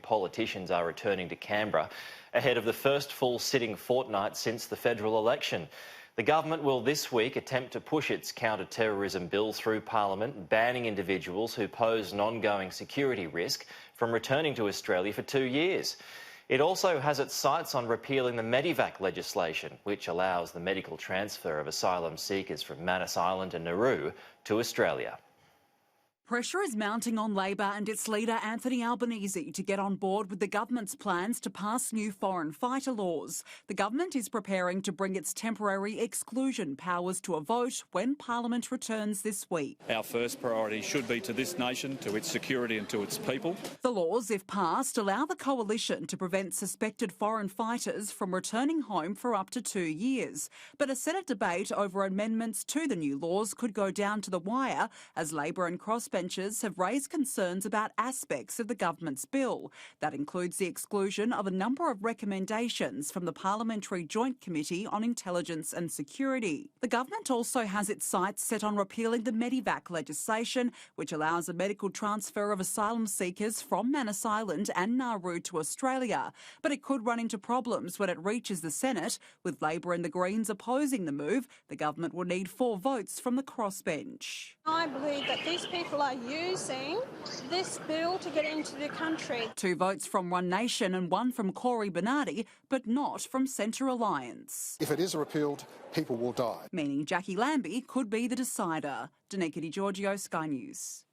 politicians are returning to Canberra ahead of the first full sitting fortnight since the federal election. The government will this week attempt to push its counter-terrorism bill through Parliament, banning individuals who pose an ongoing security risk from returning to Australia for 2 years. It also has its sights on repealing the Medivac legislation, which allows the medical transfer of asylum seekers from Manus Island and Nauru to Australia. Pressure is mounting on Labor and its leader Anthony Albanese to get on board with the government's plans to pass new foreign fighter laws. The government is preparing to bring its temporary exclusion powers to a vote when Parliament returns this week. Our first priority should be to this nation, to its security and to its people. The laws, if passed, allow the coalition to prevent suspected foreign fighters from returning home for up to 2 years. But a Senate debate over amendments to the new laws could go down to the wire as Labor and crossbenchers have raised concerns about aspects of the government's bill. That includes the exclusion of a number of recommendations from the Parliamentary Joint Committee on Intelligence and Security. The government also has its sights set on repealing the Medivac legislation, which allows a medical transfer of asylum seekers from Manus Island and Nauru to Australia. But it could run into problems when it reaches the Senate. With Labor and the Greens opposing the move, the government will need 4 votes from the crossbench. I believe that these people are using this bill to get into the country. 2 votes from One Nation and 1 from Corey Bernardi, but not from Centre Alliance. If it is repealed, people will die. Meaning Jackie Lambie could be the decider. Danica Di Giorgio, Sky News.